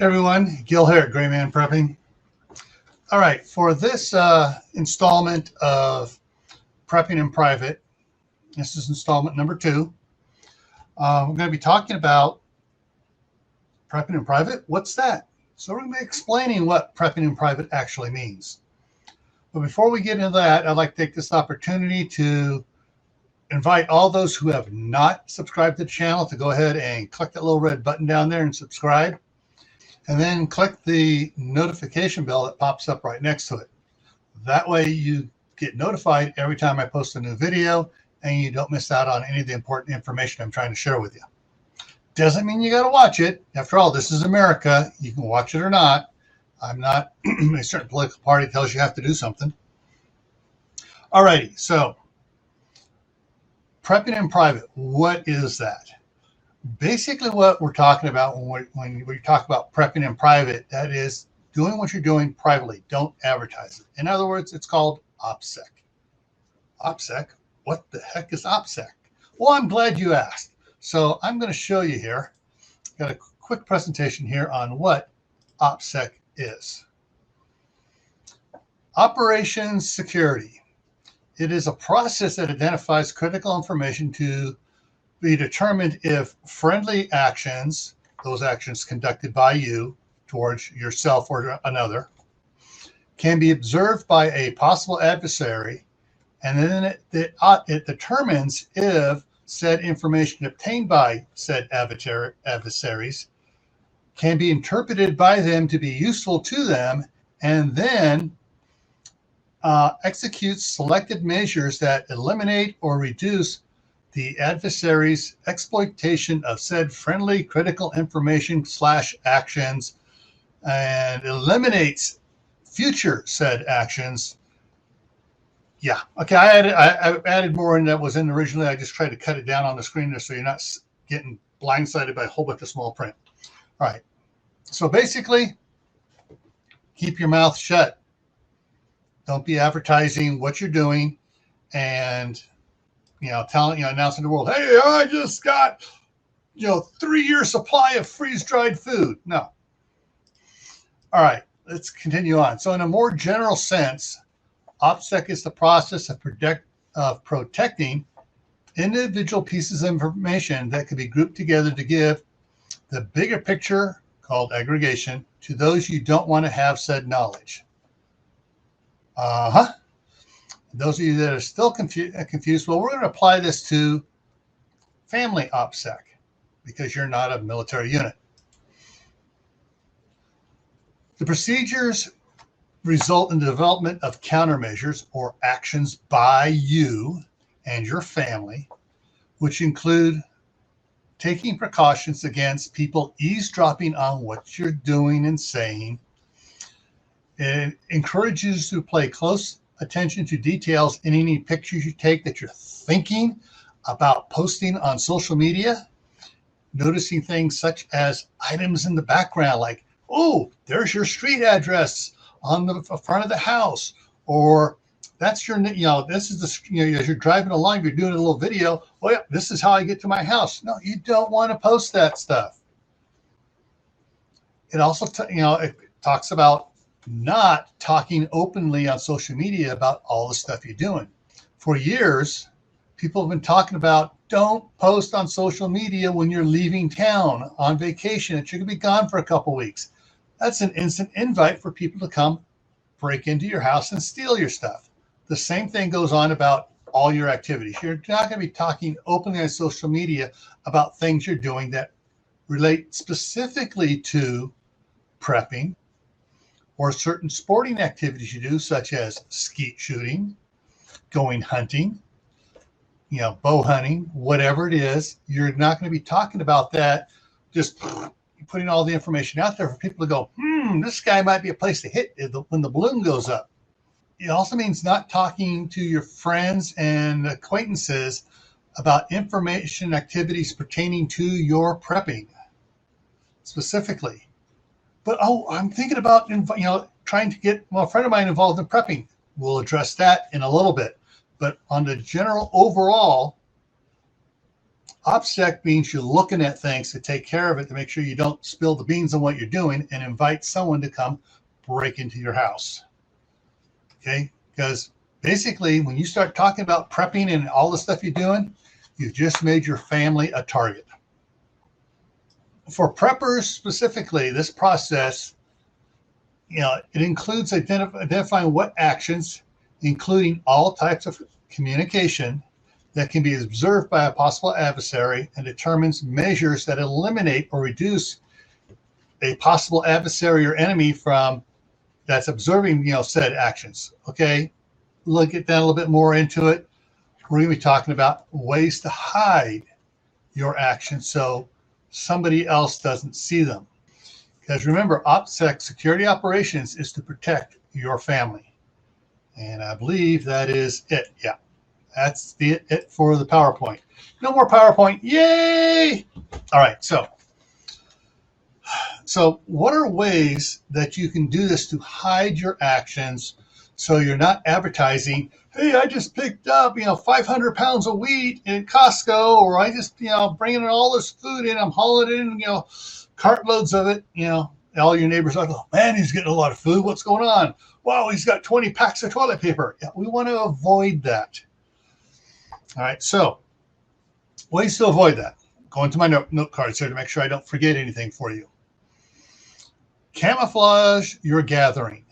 Everyone, Gil here at Graymanprepping. All right, for this installment of Prepping in Private, this is installment number 2. We're going to be talking about prepping in private. What's that? So we're going to be explaining what prepping in private actually means. But before we get into that, I'd like to take this opportunity to invite all those who have not subscribed to the channel to go ahead and click that little red button down there and subscribe. And then click the notification bell that pops up right next to it. That way you get notified every time I post a new video and you don't miss out on any of the important information I'm trying to share with you. Doesn't mean you got to watch it. After all, this is America. You can watch it or not. I'm not a certain political party tells you have to do something. Alrighty, so prepping in private, what is that? Basically what we're talking about when we talk about prepping in private, that is doing what you're doing privately. Don't advertise it. In other words, it's called OpSec. OpSec? What the heck is OpSec? Well, I'm glad you asked. So I'm going to show you here. Got a quick presentation here on what OpSec is. Operations security. It is a process that identifies critical information to be determined if friendly actions, those actions conducted by you towards yourself or another, can be observed by a possible adversary, and then it determines if said information obtained by said adversaries can be interpreted by them to be useful to them, and then executes selected measures that eliminate or reduce the adversary's exploitation of said friendly critical information / actions and eliminates future said actions. Yeah, okay, I added more in that was in originally. I just tried to cut it down on the screen there so you're not getting blindsided by a whole bunch of small print. All right, so basically, keep your mouth shut. Don't be advertising what you're doing and announcing to the world, hey, I just got 3-year supply of freeze-dried food. No. All right, let's continue on. So in a more general sense, OpSec is the process of protecting individual pieces of information that can be grouped together to give the bigger picture, called aggregation, to those you don't want to have said knowledge. Those of you that are still confused, well, we're going to apply this to family OpSec because you're not a military unit. The procedures result in the development of countermeasures or actions by you and your family, which include taking precautions against people eavesdropping on what you're doing and saying. It encourages you to pay close attention to details in any pictures you take that you're thinking about posting on social media, noticing things such as items in the background, like, oh, there's your street address on the front of the house, or that's your, this is the, as you're driving along, you're doing a little video. Oh yeah, this is how I get to my house. No, you don't want to post that stuff. It also, it talks about not talking openly on social media about all the stuff you're doing. For years, people have been talking about don't post on social media when you're leaving town on vacation, that you're going to be gone for a couple weeks. That's an instant invite for people to come break into your house and steal your stuff. The same thing goes on about all your activities. You're not going to be talking openly on social media about things you're doing that relate specifically to prepping or certain sporting activities you do, such as skeet shooting, going hunting, bow hunting, whatever it is. You're not going to be talking about that, just putting all the information out there for people to go, this guy might be a place to hit when the balloon goes up. It also means not talking to your friends and acquaintances about information activities pertaining to your prepping specifically. But, I'm thinking about, trying to get a friend of mine involved in prepping. We'll address that in a little bit. But on the general overall, OpSec means you're looking at things to take care of it, to make sure you don't spill the beans on what you're doing and invite someone to come break into your house. Okay? Because basically, when you start talking about prepping and all the stuff you're doing, you've just made your family a target. For preppers specifically, this process, it includes identifying what actions, including all types of communication, that can be observed by a possible adversary, and determines measures that eliminate or reduce a possible adversary or enemy from that's observing, said actions. Okay, look at that a little bit more into it. We're going to be talking about ways to hide your actions so somebody else doesn't see them. Because remember, OpSec security operations is to protect your family. And I believe that is it. Yeah, that's it for the PowerPoint. No more PowerPoint. Yay! All right, so what are ways that you can do this to hide your actions so you're not advertising, hey, I just picked up, 500 pounds of wheat in Costco, or I just, bringing all this food in, I'm hauling it in, cartloads of it, all your neighbors are like, oh, man, he's getting a lot of food. What's going on? Wow, he's got 20 packs of toilet paper. Yeah, we want to avoid that. All right, so ways to avoid that. Going to my note cards here to make sure I don't forget anything for you. Camouflage your gathering.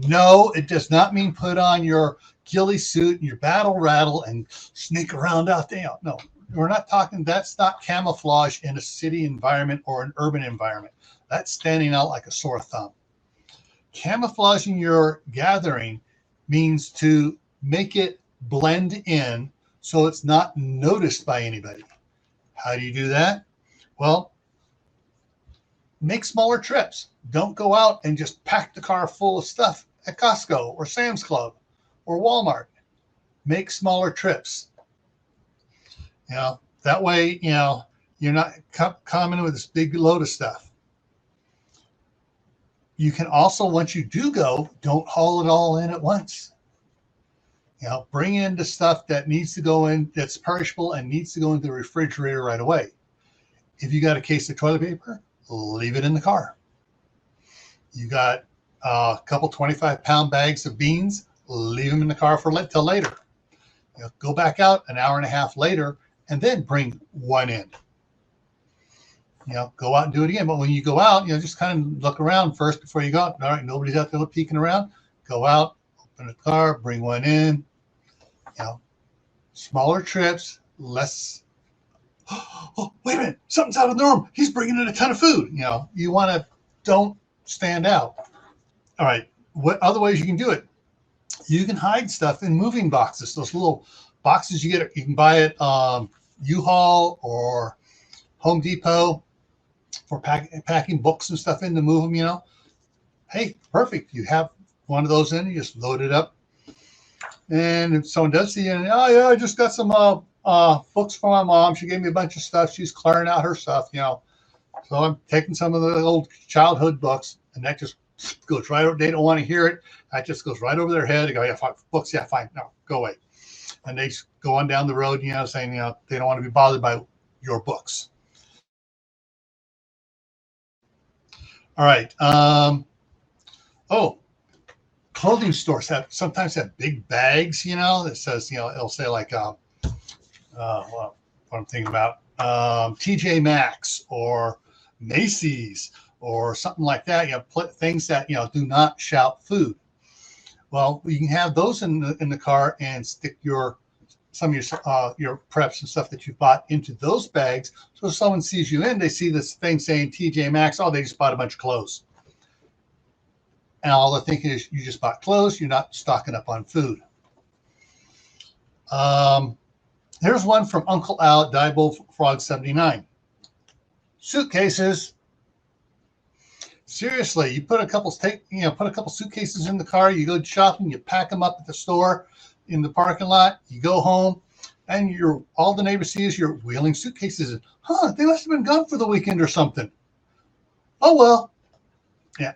No, it does not mean put on your ghillie suit and your battle rattle and sneak around out there. No, we're not talking, that's not camouflage in a city environment or an urban environment. That's standing out like a sore thumb. Camouflaging your gathering means to make it blend in so it's not noticed by anybody. How do you do that? Well, make smaller trips. Don't go out and just pack the car full of stuff at Costco or Sam's Club or Walmart. Make smaller trips. That way, you're not coming with this big load of stuff. You can also, once you do go, don't haul it all in at once. Bring in the stuff that needs to go in, that's perishable and needs to go into the refrigerator right away. If you got a case of toilet paper, leave it in the car. You got a couple 25-pound bags of beans, leave them in the car till later. Go back out an hour and a half later and then bring one in. Go out and do it again. But when you go out, just kind of look around first before you go out. All right, nobody's out there peeking around. Go out, open the car, bring one in. Smaller trips, less. Oh, wait a minute, something's out of the norm. He's bringing in a ton of food. You want to don't stand out. All right, what other ways you can do it? You can hide stuff in moving boxes. Those little boxes you can buy at U-Haul or Home Depot for packing books and stuff in to move them. Hey, perfect. You have one of those in. You just load it up. And if someone does see you, oh yeah, I just got some books for my mom. She gave me a bunch of stuff. She's clearing out her stuff, So I'm taking some of the old childhood books, and that just goes right over. They don't want to hear it. That just goes right over their head. They go, yeah, fine, books, yeah, fine, no, go away. And they just go on down the road, saying, they don't want to be bothered by your books. All right. Clothing stores sometimes have big bags, that says, it'll say like, what I'm thinking about, TJ Maxx or Macy's or something like that, things that, do not shout food. Well, you can have those in the car and stick some of your preps and stuff that you bought into those bags. So if someone sees you in, they see this thing saying TJ Maxx, oh, they just bought a bunch of clothes. And all they're thinking is you just bought clothes, you're not stocking up on food. Here's one from Uncle Al at Diebold Frog 79. Suitcases. Seriously, you put a couple suitcases in the car, you go shopping, you pack them up at the store in the parking lot, you go home, and all the neighbors see is you're wheeling suitcases in. They must have been gone for the weekend or something. Oh well. Yeah.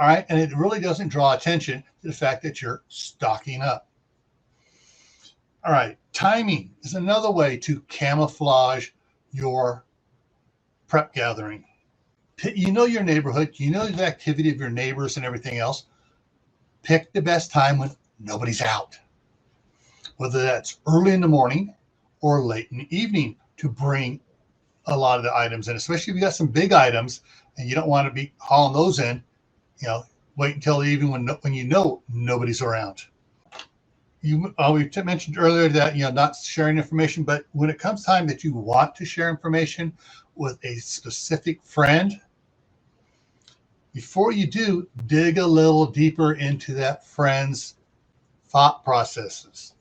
All right, and it really doesn't draw attention to the fact that you're stocking up. All right, timing is another way to camouflage your prep gathering. You know your neighborhood, you know the activity of your neighbors and everything else. Pick the best time when nobody's out, whether that's early in the morning or late in the evening, to bring a lot of the items in, especially if you got some big items and you don't want to be hauling those in. Wait until even when you know nobody's around. We mentioned earlier that not sharing information, but when it comes time that you want to share information with a specific friend, before you do, dig a little deeper into that friend's thought processes.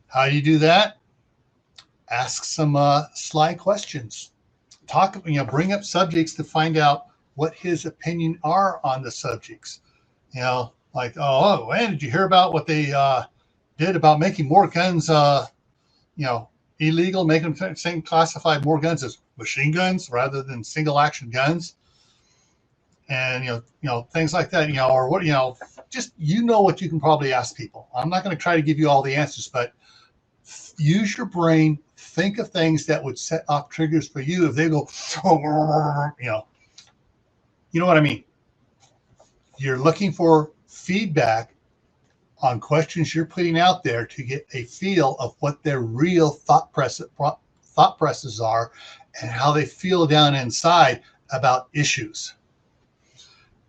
How do you do that? Ask some sly questions. Bring up subjects to find out what his opinion are on the subjects. Like, oh, man, did you hear about what they did about making more guns, illegal, making them classify more guns as machine guns rather than single action guns, and things like that. Or what just what you can probably ask people. I'm not going to try to give you all the answers, but use your brain. Think of things that would set off triggers for you if they go, you know what I mean. You're looking for feedback on questions you're putting out there to get a feel of what their real thought processes are and how they feel down inside about issues.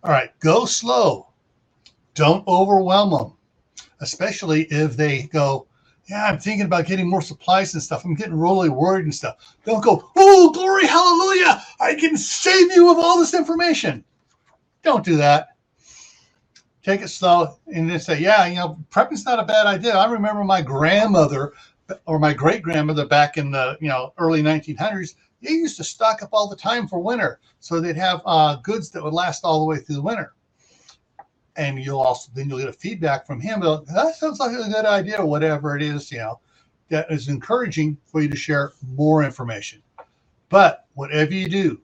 All right, go slow. Don't overwhelm them, especially if they go, yeah, I'm thinking about getting more supplies and stuff. I'm getting really worried and stuff. Don't go, oh, glory, hallelujah, I can save you of all this information. Don't do that. Take it slow and then say, yeah, prepping's not a bad idea. I remember my grandmother or my great grandmother back in the early 1900s. They used to stock up all the time for winter, so they'd have goods that would last all the way through the winter. And you'll get a feedback from him. That sounds like a good idea, or whatever it is, that is encouraging for you to share more information. But whatever you do,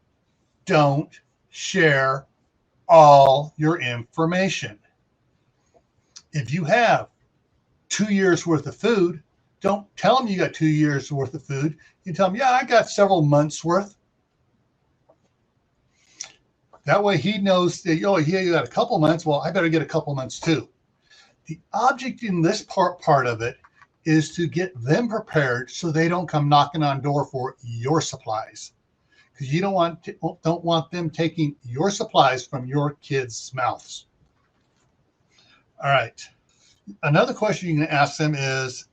don't share all your information. If you have 2 years worth of food, don't tell them you got 2 years worth of food. You tell them, yeah, I got several months worth. That way he knows that, yeah, you got a couple months. Well, I better get a couple months too. The object in this part of it is to get them prepared so they don't come knocking on door for your supplies, because you don't want them taking your supplies from your kids' mouths. All right. Another question you can ask them is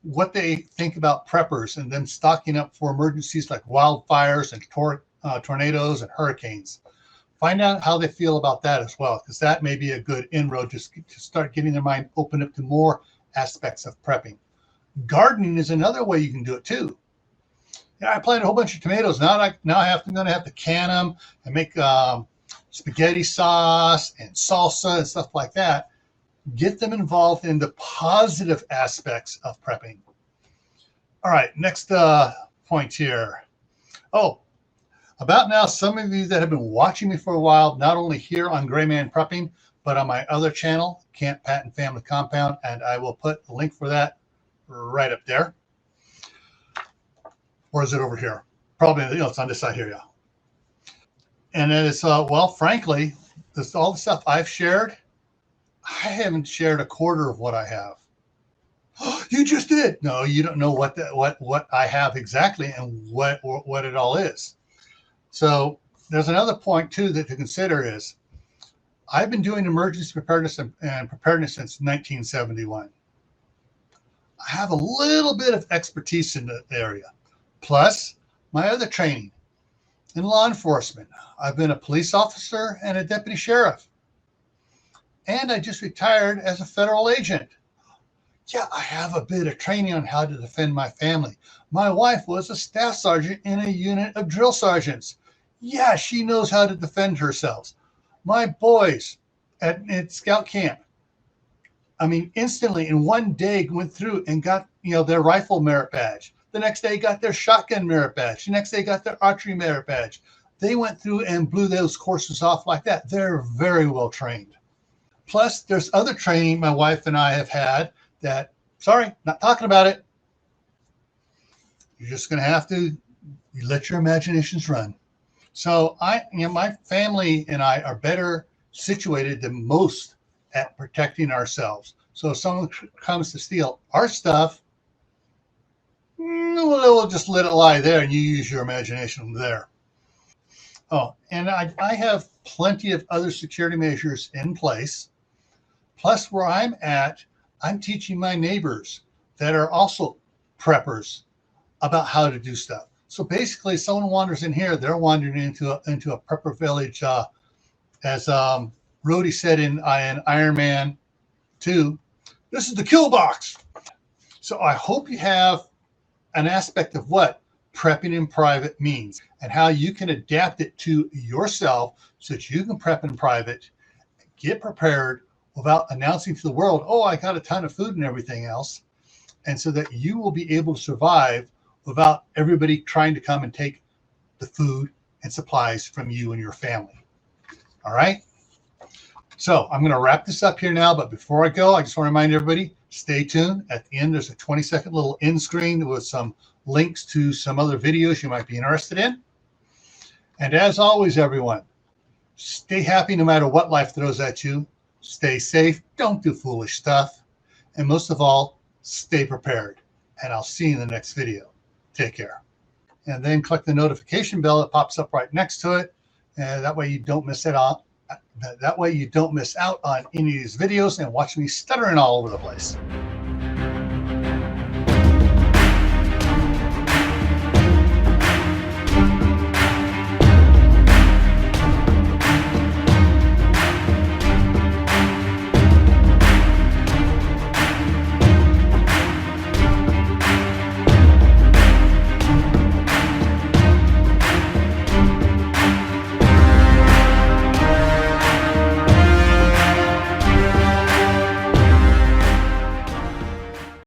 what they think about preppers and them stocking up for emergencies like wildfires and tornadoes and hurricanes. Find out how they feel about that as well, because that may be a good inroad to start getting their mind open up to more aspects of prepping. Gardening is another way you can do it too. Yeah, I planted a whole bunch of tomatoes. Now I'm going to have to can them and make spaghetti sauce and salsa and stuff like that. Get them involved in the positive aspects of prepping. All right, next point here. About now, some of you that have been watching me for a while, not only here on Gray Man Prepping, but on my other channel, Camppatton Family Compound, and I will put the link for that right up there. Or is it over here? Probably, it's on this side here, yeah. And it is, frankly, all the stuff I've shared, I haven't shared a quarter of what I have. You just did. No, you don't know what I have exactly and what it all is. So there's another point too that to consider is I've been doing emergency preparedness and preparedness since 1971. I have a little bit of expertise in the area, plus my other training in law enforcement. I've been a police officer and a deputy sheriff, and I just retired as a federal agent. Yeah, I have a bit of training on how to defend my family. My wife was a staff sergeant in a unit of drill sergeants. Yeah, she knows how to defend herself. My boys at scout camp, instantly in one day went through and got, their rifle merit badge. The next day got their shotgun merit badge. The next day got their archery merit badge. They went through and blew those courses off like that. They're very well trained. Plus, there's other training my wife and I have had that, sorry, not talking about it. You're just going to have to let your imaginations run. So my family and I are better situated than most at protecting ourselves. So if someone comes to steal our stuff, we'll just let it lie there and you use your imagination there. Oh, and I have plenty of other security measures in place. Plus, where I'm at, I'm teaching my neighbors that are also preppers about how to do stuff. So basically, someone wanders in here, they're wandering into a prepper village, as Rhodey said in Iron Man 2. This is the kill box. So I hope you have an aspect of what prepping in private means and how you can adapt it to yourself so that you can prep in private, get prepared without announcing to the world, oh, I got a ton of food and everything else. And so that you will be able to survive without everybody trying to come and take the food and supplies from you and your family. All right. So I'm going to wrap this up here now. But before I go, I just want to remind everybody, stay tuned. At the end, there's a 20-second little end screen with some links to some other videos you might be interested in. And as always, everyone, stay happy no matter what life throws at you. Stay safe. Don't do foolish stuff. And most of all, stay prepared. And I'll see you in the next video. Take care. And then click the notification bell that pops up right next to it. And that way you don't miss it out. That way you don't miss out on any of these videos and watch me stuttering all over the place.